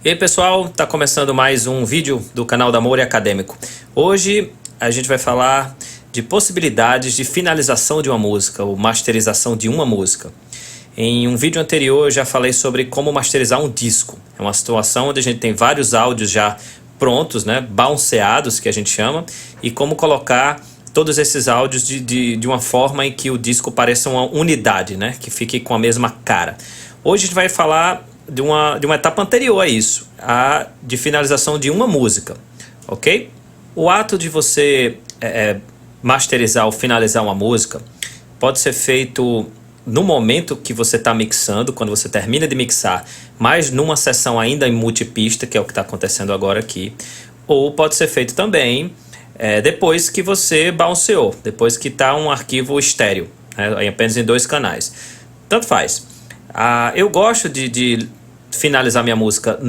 E aí pessoal, tá começando mais um vídeo do canal da Mori Acadêmico. Hoje a gente vai falar de possibilidades de finalização de uma música, ou masterização de uma música. Em um vídeo anterior eu já falei sobre como masterizar um disco. É uma situação onde a gente tem vários áudios já prontos, né, bounceados que a gente chama, e como colocar todos esses áudios de uma forma em que o disco pareça uma unidade, né, que fique com a mesma cara. Hoje a gente vai falar de uma etapa anterior a isso, a de finalização de uma música, ok? O ato de você masterizar ou finalizar uma música pode ser feito no momento que você está mixando, quando você termina de mixar, mas numa sessão ainda em multipista, que é o que está acontecendo agora aqui, ou pode ser feito também depois que você bounceou, depois que está um arquivo estéreo, né, apenas em 2 canais. Tanto faz. Eu gosto de finalizar minha música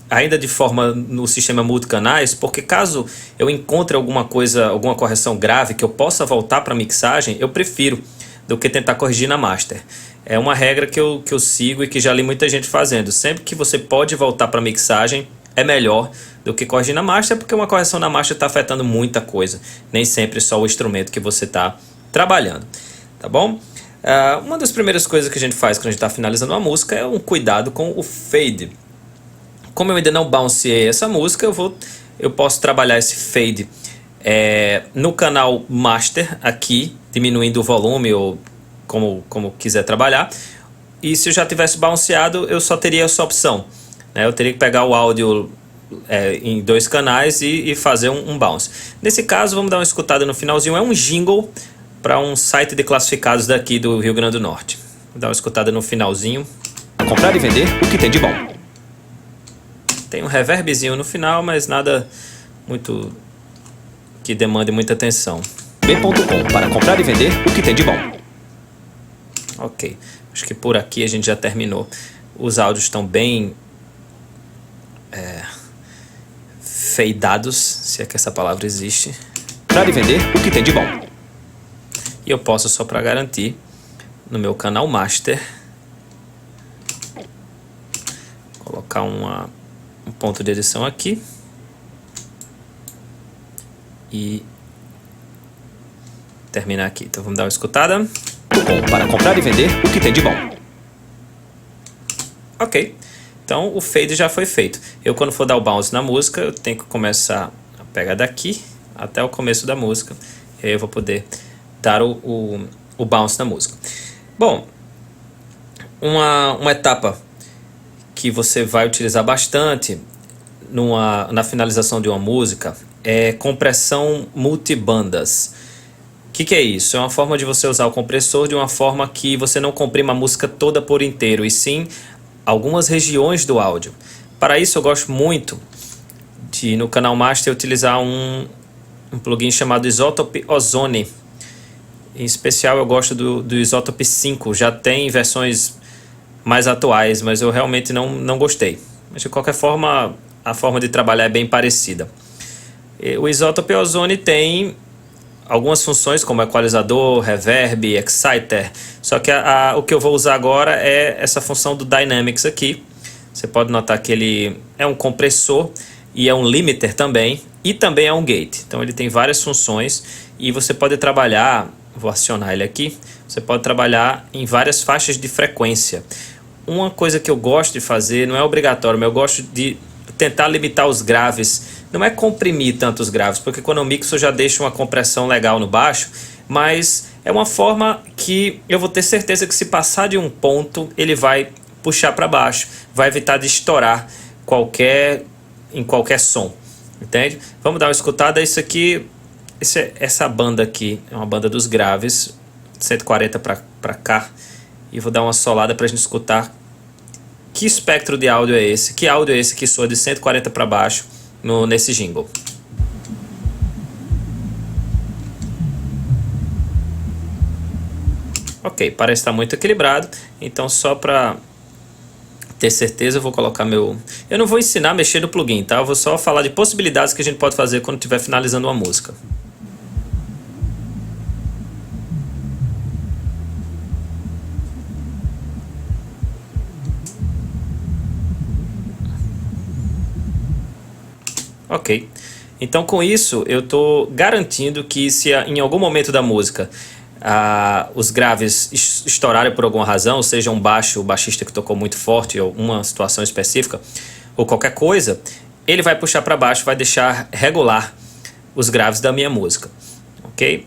ainda de forma no sistema multicanais, porque caso eu encontre alguma coisa, alguma correção grave que eu possa voltar para a mixagem, eu prefiro do que tentar corrigir na master. É uma regra que eu sigo e que já li muita gente fazendo. Sempre que você pode voltar para a mixagem, é melhor do que corrigir na master, porque uma correção na master está afetando muita coisa. Nem sempre só o instrumento que você está trabalhando. Tá bom? Uma das primeiras coisas que a gente faz quando a gente está finalizando uma música é um cuidado com o fade. Como eu ainda não bounceei essa música, eu posso trabalhar esse fade no canal master aqui, diminuindo o volume ou como quiser trabalhar. E se eu já tivesse bounceado, eu só teria essa opção, né? Eu teria que pegar o áudio em 2 canais e fazer um bounce. Nesse caso, vamos dar uma escutada no finalzinho. É um jingle para um site de classificados daqui do Rio Grande do Norte. Vou dar uma escutada no finalzinho. Comprar e vender o que tem de bom. Tem um reverbzinho no final, mas nada muito que demande muita atenção. B.com, para comprar e vender o que tem de bom. Ok, acho que por aqui a gente já terminou. Os áudios estão bem fadeados, se é que essa palavra existe. Comprar e vender o que tem de bom. E eu posso, só para garantir, no meu canal master, colocar um ponto de edição aqui e terminar aqui. Então vamos dar uma escutada. Para comprar e vender o que tem de bom. Ok, então o fade já foi feito. Eu, quando for dar o bounce na música, eu tenho que começar a pegar daqui até o começo da música, e aí eu vou poder dar o bounce na música. Bom, uma etapa que você vai utilizar bastante na finalização de uma música é compressão multibandas. O que é isso? É uma forma de você usar o compressor de uma forma que você não comprima a música toda por inteiro, e sim algumas regiões do áudio. Para isso eu gosto muito de, no canal Master, utilizar um plugin chamado Isotope Ozone. Em especial eu gosto do Isotope 5, já tem versões mais atuais, mas eu realmente não gostei. Mas de qualquer forma, a forma de trabalhar é bem parecida. O Isotope Ozone tem algumas funções como equalizador, reverb, exciter, só que o que eu vou usar agora é essa função do Dynamics aqui. Você pode notar que ele é um compressor e é um limiter também, e também é um gate. Então ele tem várias funções e você pode trabalhar, vou acionar ele aqui, você pode trabalhar em várias faixas de frequência. Uma coisa que eu gosto de fazer, não é obrigatório, mas eu gosto de tentar limitar os graves. Não é comprimir tantos graves, porque quando eu mixo eu já deixo uma compressão legal no baixo, mas é uma forma que eu vou ter certeza que se passar de um ponto, ele vai puxar para baixo, vai evitar de estourar em qualquer som, entende? Vamos dar uma escutada. Isso aqui, essa banda aqui é uma banda dos graves, 140 para cá, e vou dar uma solada para a gente escutar que espectro de áudio é esse, que áudio é esse que soa de 140 para baixo nesse jingle. Ok, parece estar muito equilibrado, então só para ter certeza eu vou colocar eu não vou ensinar a mexer no plugin, tá? Eu vou só falar de possibilidades que a gente pode fazer quando estiver finalizando uma música. Ok. Então, com isso, eu estou garantindo que se em algum momento da música os graves estourarem por alguma razão, seja um baixo, o baixista que tocou muito forte, ou uma situação específica, ou qualquer coisa, ele vai puxar para baixo, vai deixar regular os graves da minha música. Ok?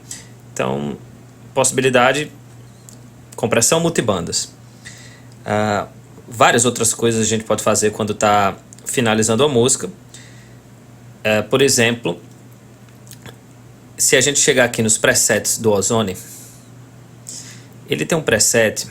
Então, possibilidade, compressão multibandas. Várias outras coisas a gente pode fazer quando está finalizando a música. Por exemplo, se a gente chegar aqui nos presets do Ozone, ele tem um preset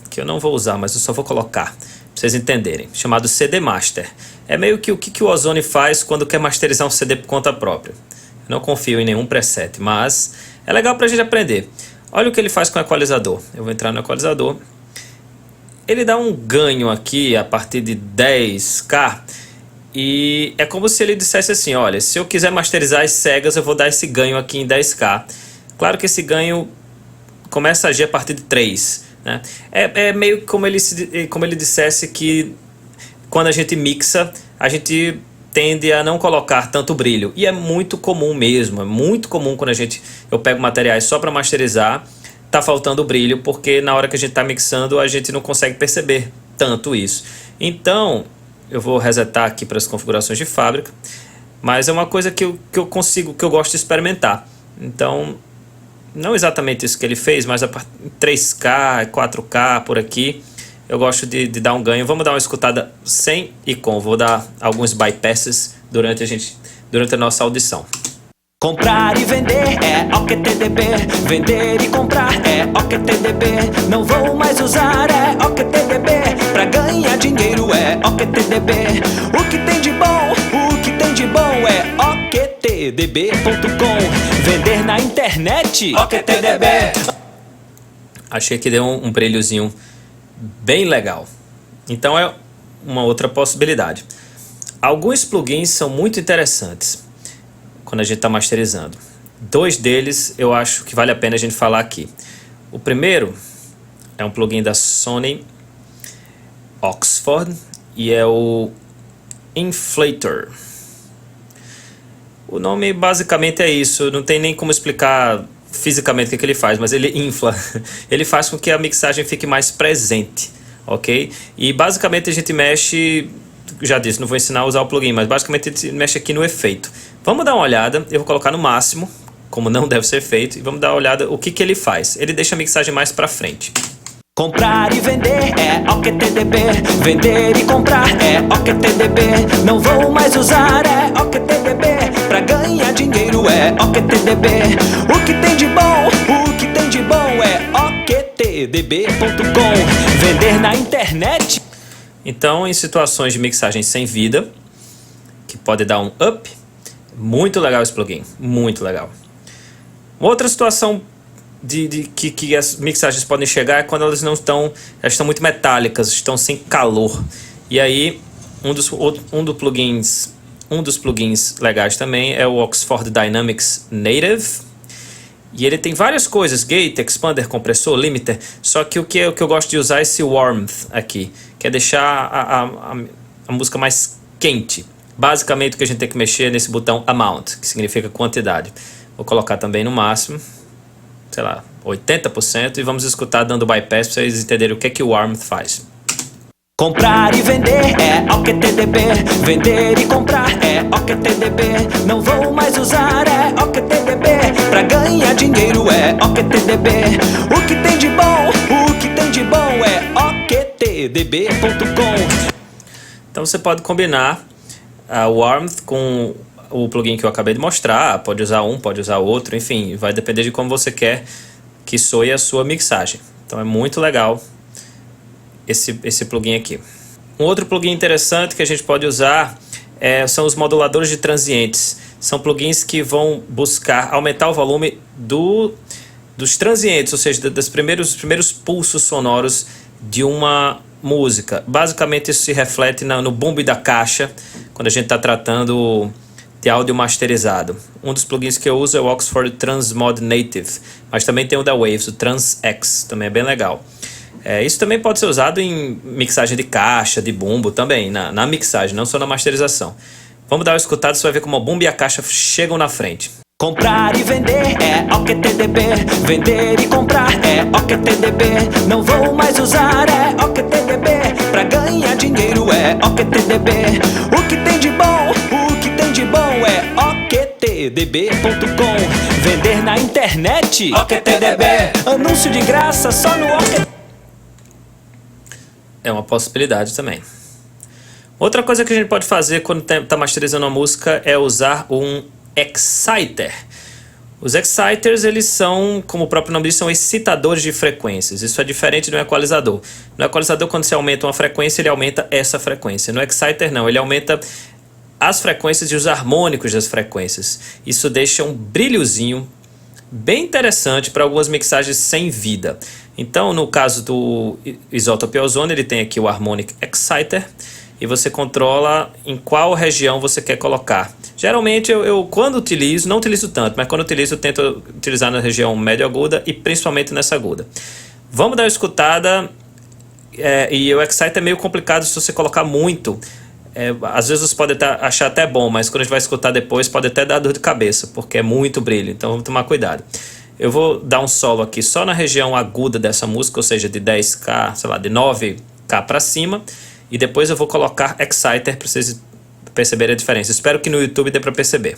que eu não vou usar, mas eu só vou colocar para vocês entenderem, chamado CD Master. É meio que o que o Ozone faz quando quer masterizar um CD por conta própria. Eu não confio em nenhum preset, mas é legal para a gente aprender. Olha o que ele faz com o equalizador. Eu vou entrar no equalizador. Ele dá um ganho aqui a partir de 10K. E é como se ele dissesse assim, olha, se eu quiser masterizar as cegas, eu vou dar esse ganho aqui em 10K. Claro que esse ganho começa a agir a partir de 3. Né? É meio como ele dissesse que quando a gente mixa, a gente tende a não colocar tanto brilho. E é muito comum mesmo, é muito comum quando eu pego materiais só para masterizar, tá faltando brilho, porque na hora que a gente está mixando, a gente não consegue perceber tanto isso. Então, eu vou resetar aqui para as configurações de fábrica, mas é uma coisa que eu gosto de experimentar. Então, não exatamente isso que ele fez, mas a 3K, 4K por aqui, eu gosto de dar um ganho. Vamos dar uma escutada sem e com. Vou dar alguns bypasses durante a nossa audição. Comprar e vender é OQTDB. Vender e comprar é OQTDB. Não vou mais usar é OQTDB. Pra ganhar dinheiro é OQTDB. O que tem de bom é OQTDB.com. Vender na internet, OQTDB. Achei que deu um brilhozinho bem legal. Então é uma outra possibilidade. Alguns plugins são muito interessantes quando a gente está masterizando. 2 deles eu acho que vale a pena a gente falar aqui. O primeiro é um plugin da Sony Oxford e é o Inflator. O nome basicamente é isso, não tem nem como explicar fisicamente o que ele faz, mas ele infla. Ele faz com que a mixagem fique mais presente, ok? E basicamente a gente mexe, já disse, não vou ensinar a usar o plugin, mas basicamente a gente mexe aqui no efeito. Vamos dar uma olhada, eu vou colocar no máximo, como não deve ser feito, e vamos dar uma olhada o que ele faz. Ele deixa a mixagem mais pra frente. Comprar e vender é OQTDB. Vender e comprar é OQTDB. Não vou mais usar é OQTDB. Pra ganhar dinheiro é OQTDB. O que tem de bom é OQTDB.com. Vender na internet. Então, em situações de mixagem sem vida, que pode dar um up, muito legal esse plugin, muito legal. Uma outra situação que as mixagens podem chegar é quando elas estão muito metálicas, estão sem calor. E aí, um dos plugins legais também é o Oxford Dynamics Native. E ele tem várias coisas, gate, expander, compressor, limiter. Só que o que eu gosto de usar é esse warmth aqui, que é deixar a música mais quente. Basicamente o que a gente tem que mexer é nesse botão amount, que significa quantidade. Vou colocar também no máximo, sei lá, 80%, e vamos escutar dando bypass para vocês entenderem o que o warmth faz. Comprar e vender é OQTDB. Vender e comprar é OQTDB. Não vou mais usar é OQTDB. Pra ganhar dinheiro é OQTDB. O que tem de bom é OQTDB.com. Então você pode combinar a warmth com o plugin que eu acabei de mostrar. Pode usar um, pode usar outro, enfim, vai depender de como você quer que soe a sua mixagem. Então é muito legal esse plugin aqui. Um outro plugin interessante que a gente pode usar são os moduladores de transientes. São plugins que vão buscar aumentar o volume dos transientes, ou seja, dos primeiros pulsos sonoros de uma música. Basicamente isso se reflete no boom da caixa, quando a gente está tratando de áudio masterizado. Um dos plugins que eu uso é o Oxford Transmod Native, mas também tem o da Waves, o TransX, também é bem legal. Isso também pode ser usado em mixagem de caixa, de bumbo também, na mixagem, não só na masterização. Vamos dar uma escutada, você vai ver como a bomba e a caixa chegam na frente. Comprar e vender é OQTDB. Vender e comprar é OQTDB. Não vou mais usar é OQTDB. Pra ganhar dinheiro é OQTDB. O que tem de bom, o que tem de bom é OQTDB.com. Vender na internet, OQTDB. Anúncio de graça só no OQTDB. É uma possibilidade também. Outra coisa que a gente pode fazer quando está masterizando uma música é usar um exciter. Os exciters, eles são, como o próprio nome diz, são excitadores de frequências. Isso é diferente do equalizador. No equalizador, quando você aumenta uma frequência, ele aumenta essa frequência. No exciter, não. Ele aumenta as frequências e os harmônicos das frequências. Isso deixa um brilhozinho bem interessante para algumas mixagens sem vida. Então, no caso do Isotope Ozone, ele tem aqui o Harmonic Exciter e você controla em qual região você quer colocar. Geralmente, eu quando utilizo, não utilizo tanto, mas quando utilizo, eu tento utilizar na região médio aguda e principalmente nessa aguda. Vamos dar uma escutada, e o Exciter é meio complicado se você colocar muito. Às vezes você pode achar até bom, mas quando a gente vai escutar depois pode até dar dor de cabeça, porque é muito brilho, então vamos tomar cuidado. Eu vou dar um solo aqui só na região aguda dessa música, ou seja, de 10K, sei lá, de 9K para cima, e depois eu vou colocar Exciter para vocês perceberem a diferença. Espero que no YouTube dê para perceber.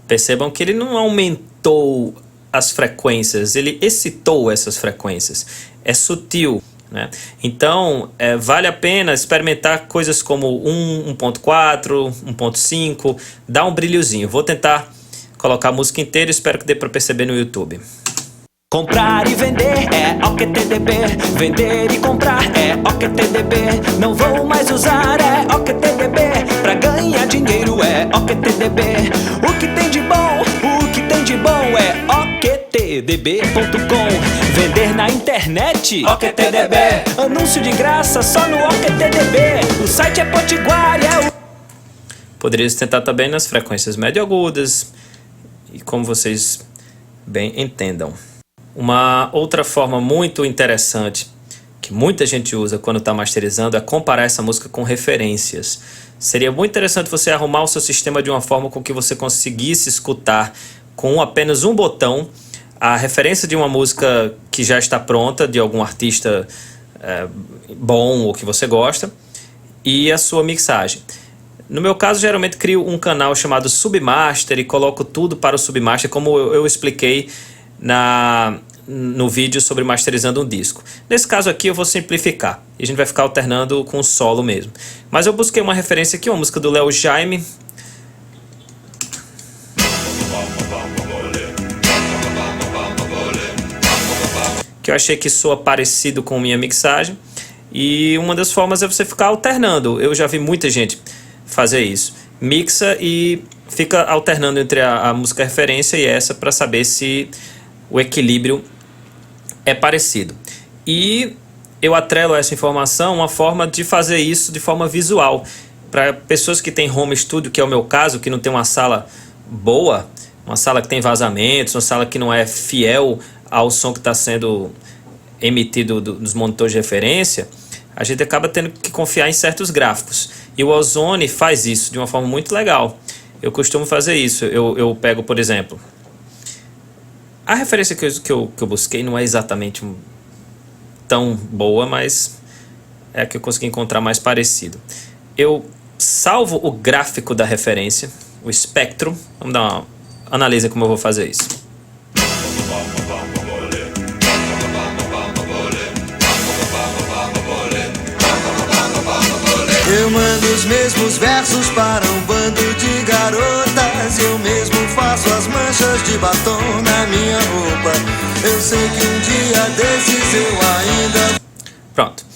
Percebam que ele não aumentou as frequências, ele excitou essas frequências. É sutil, né? Então, vale a pena experimentar coisas como 1.4, 1.5, dá um brilhozinho. Vou tentar colocar a música inteira e espero que dê para perceber no YouTube. Comprar e vender é OQTDB. Vender e comprar é OQTDB. Não vou mais usar é OQTDB. Pra ganhar dinheiro é OQTDB. O que tem de bom, o que tem de bom é OQTDB.com. Vender na internet, OQTDB. Anúncio de graça só no OQTDB. O site é potiguar, Poderia tentar também nas frequências médio agudas e como vocês bem entendam. Uma outra forma muito interessante que muita gente usa quando está masterizando é comparar essa música com referências. Seria muito interessante você arrumar o seu sistema de uma forma com que você conseguisse escutar com apenas um botão a referência de uma música que já está pronta, de algum artista bom ou que você gosta, e a sua mixagem. No meu caso, geralmente crio um canal chamado Submaster e coloco tudo para o Submaster, como eu expliquei no vídeo sobre masterizando um disco. Nesse caso aqui eu vou simplificar e a gente vai ficar alternando com o solo mesmo. Mas eu busquei uma referência aqui, uma música do Léo Jaime, que eu achei que soa parecido com minha mixagem, e uma das formas é você ficar alternando. Eu já vi muita gente fazer isso, mixa e fica alternando entre a música referência e essa para saber se o equilíbrio é parecido. E eu atrelo a essa informação uma forma de fazer isso de forma visual. Para pessoas que têm home studio, que é o meu caso, que não tem uma sala boa, uma sala que tem vazamentos, uma sala que não é fiel ao som que está sendo emitido dos monitores de referência, a gente acaba tendo que confiar em certos gráficos. E o Ozone faz isso de uma forma muito legal. Eu costumo fazer isso. Eu pego, por exemplo, a referência que eu busquei não é exatamente tão boa, mas é a que eu consegui encontrar mais parecido. Eu salvo o gráfico da referência, o espectro. Vamos dar uma analisa como eu vou fazer isso. Eu mando os mesmos versos para um bando de garotas. Eu mesmo faço as manchas de batom na minha roupa. Eu sei que um dia desses eu ainda... Pronto.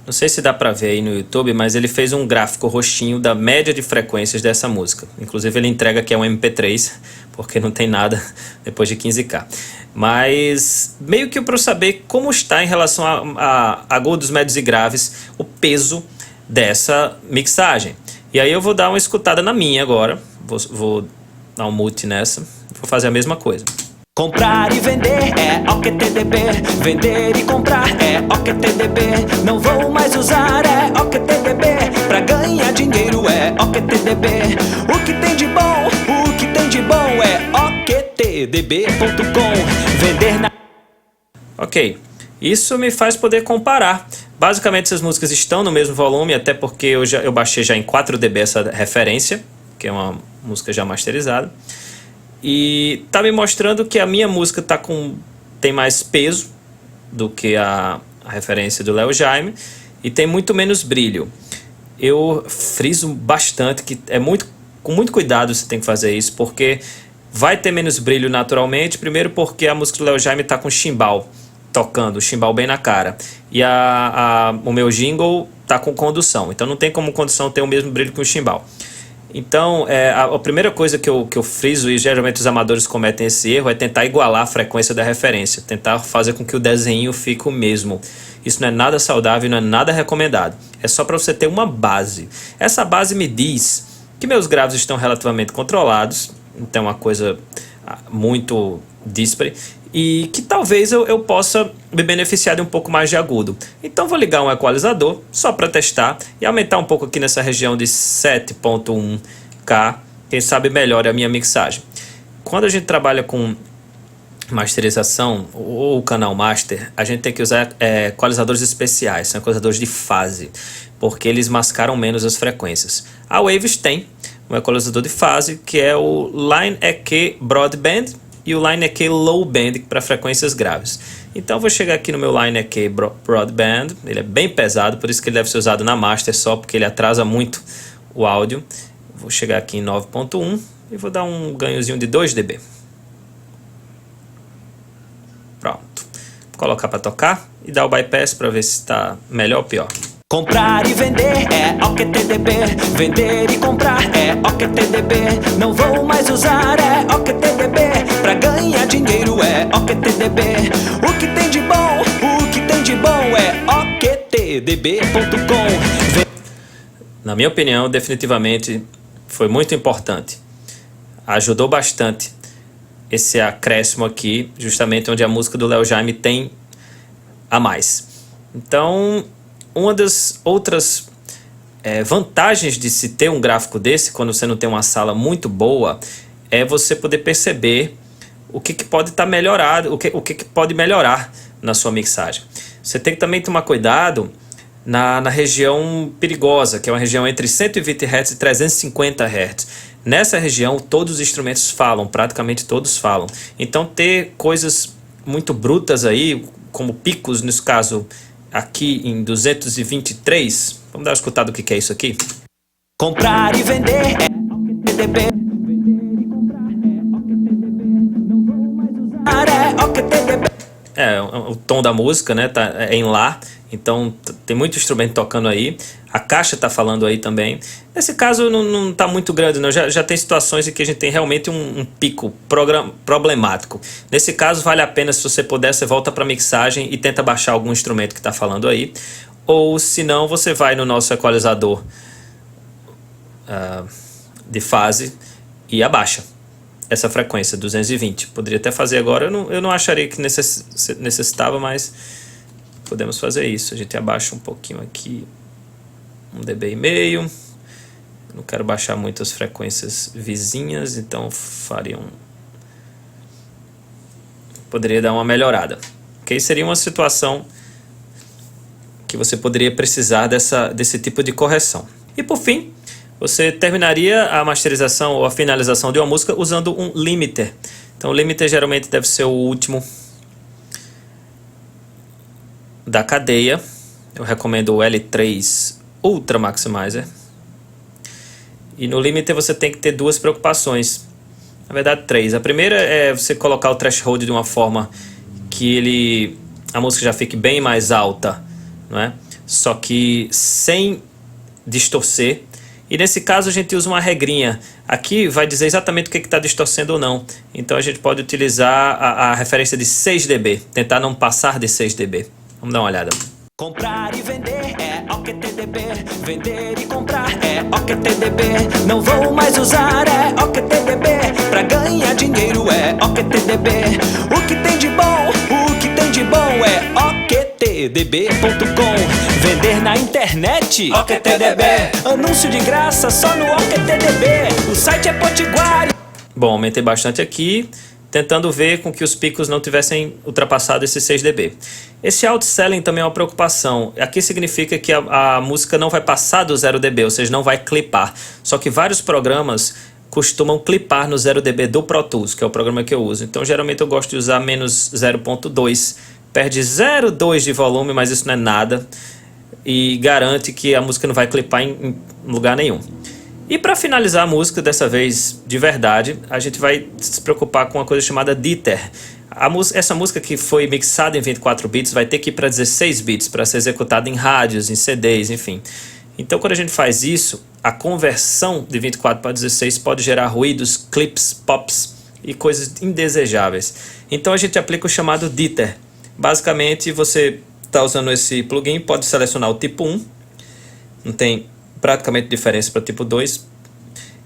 Não sei se dá pra ver aí no YouTube, mas ele fez um gráfico roxinho da média de frequências dessa música. Inclusive ele entrega que é um MP3, porque não tem nada depois de 15K. Mas meio que para eu saber como está em relação a agudos, médios e graves, o peso dessa mixagem. E aí eu vou dar uma escutada na minha agora. Vou dar um mute nessa. Vou fazer a mesma coisa. Comprar e vender é OQTDB. Vender e comprar é OQTDB. Não vou mais usar é OQTDB. Pra ganhar dinheiro é OQTDB. O que tem de bom, o que tem de bom é OQTDB.com. Vender na... Ok, isso me faz poder comparar. Basicamente essas músicas estão no mesmo volume, até porque eu baixei já em 4 dB essa referência, que é uma música já masterizada. E tá me mostrando que a minha música tem mais peso do que a referência do Léo Jaime e tem muito menos brilho. Eu friso bastante que com muito cuidado você tem que fazer isso, porque vai ter menos brilho naturalmente. Primeiro porque a música do Léo Jaime tá com chimbal tocando, o chimbal bem na cara. E o meu jingle tá com condução, então não tem como condução ter o mesmo brilho que o chimbal. Então, a primeira coisa que eu friso, e geralmente os amadores cometem esse erro, é tentar igualar a frequência da referência, tentar fazer com que o desenho fique o mesmo. Isso não é nada saudável, não é nada recomendado. É só para você ter uma base. Essa base me diz que meus graves estão relativamente controlados, então é uma coisa muito díspare, e que talvez eu possa me beneficiar de um pouco mais de agudo. Então vou ligar um equalizador só para testar e aumentar um pouco aqui nessa região de 7.1K, quem sabe melhore a minha mixagem. Quando a gente trabalha com masterização ou canal master, a gente tem que usar equalizadores especiais, são equalizadores de fase, porque eles mascaram menos as frequências. A Waves tem um equalizador de fase que é o Line EQ Broadband e o Line EQ Low Band para frequências graves. Então vou chegar aqui no meu Line EQ Broadband, ele é bem pesado, por isso que ele deve ser usado na master só, porque ele atrasa muito o áudio. Vou chegar aqui em 9.1 e vou dar um ganhozinho de 2 dB. Pronto. Vou colocar para tocar e dar o bypass para ver se está melhor ou pior. Comprar e vender é OQTDB. Vender e comprar é OQTDB. Não vou mais usar é OQTDB. Pra ganhar dinheiro é OQTDB. O que tem de bom, o que tem de bom é OQTDB.com. Na minha opinião, definitivamente foi muito importante. Ajudou bastante esse acréscimo aqui, justamente onde a música do Léo Jaime tem a mais. Então, uma das outras vantagens de se ter um gráfico desse, quando você não tem uma sala muito boa, é você poder perceber o que pode estar melhorado, o que pode melhorar na sua mixagem. Você tem que também tomar cuidado na região perigosa, que é uma região entre 120 Hz e 350 Hz. Nessa região, todos os instrumentos falam, praticamente todos falam. Então, ter coisas muito brutas aí, como picos, nesse caso aqui em 223, vamos dar uma escutada do que é isso aqui? Comprar e vender é OQTDB. O tom da música, né, é em Lá, então tem muito instrumento tocando aí, a caixa tá falando aí também. Nesse caso não tá muito grande, não. Já tem situações em que a gente tem realmente um pico problemático. Nesse caso vale a pena, se você puder, você volta para mixagem e tenta baixar algum instrumento que tá falando aí, ou se não, você vai no nosso equalizador de fase e abaixa essa frequência, 220. Poderia até fazer agora, eu não acharia que necessitava, mas podemos fazer isso. A gente abaixa um pouquinho aqui, 1 dB e meio. Não quero baixar muito as frequências vizinhas, então poderia dar uma melhorada. Ok? Seria uma situação que você poderia precisar desse tipo de correção. E por fim, você terminaria a masterização ou a finalização de uma música usando um limiter. Então o limiter geralmente deve ser o último da cadeia. Eu recomendo o L3 Ultra Maximizer. E no limiter você tem que ter duas preocupações. Na verdade, 3. A primeira é você colocar o threshold de uma forma que a música já fique bem mais alta, não é? Só que sem distorcer. E nesse caso a gente usa uma regrinha. Aqui vai dizer exatamente o que está distorcendo ou não. Então a gente pode utilizar a referência de 6 dB. Tentar não passar de 6 dB. Vamos dar uma olhada. Comprar e vender é OQTDB. Vender e comprar é OQTDB. Não vou mais usar é OQTDB. na internet, OQTDB. Anúncio de graça só no OQTDB. O site é potiguar. Bom, aumentei bastante aqui, tentando ver com que os picos não tivessem ultrapassado esse 6 dB. Esse outselling também é uma preocupação. Aqui significa que a música não vai passar do 0 dB, ou seja, não vai clipar. Só que vários programas costumam clipar no 0 dB do Pro Tools, que é o programa que eu uso. Então, geralmente eu gosto de usar menos 0.2. Perde 0,2 de volume, mas isso não é nada. E garante que a música não vai clipar em lugar nenhum. E para finalizar a música, dessa vez de verdade, a gente vai se preocupar com uma coisa chamada Dither. Essa música que foi mixada em 24 bits vai ter que ir para 16 bits para ser executada em rádios, em CDs, enfim. Então, quando a gente faz isso, a conversão de 24 para 16 pode gerar ruídos, clips, pops e coisas indesejáveis. Então, a gente aplica o chamado Dither. Basicamente, você está usando esse plugin, pode selecionar o tipo 1, não tem praticamente diferença para tipo 2,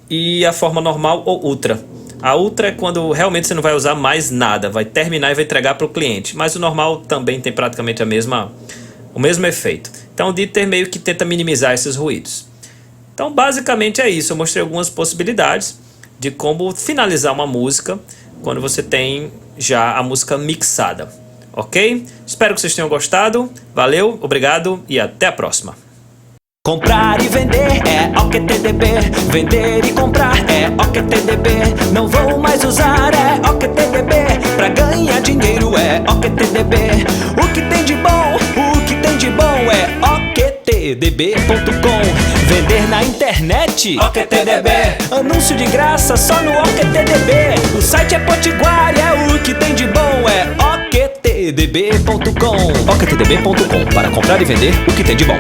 e a forma normal ou ultra. A ultra é quando realmente você não vai usar mais nada, vai terminar e vai entregar para o cliente, mas o normal também tem praticamente o mesmo efeito. Então o Dither meio que tenta minimizar esses ruídos. Então basicamente é isso, eu mostrei algumas possibilidades de como finalizar uma música quando você tem já a música mixada, ok? Espero que vocês tenham gostado, valeu, obrigado e até a próxima. Comprar e vender é OQTDB. Vender e comprar é OQTDB. Não vou mais usar é OQTDB. Pra ganhar dinheiro é OQTDB. O que tem de bom é OQTDB.com. Vender na internet, OQTDB. Anúncio de graça só no OQTDB. O site é potiguar e é o que tem de bom é OQTDB.com. OQTDB.com. Para comprar e vender o que tem de bom.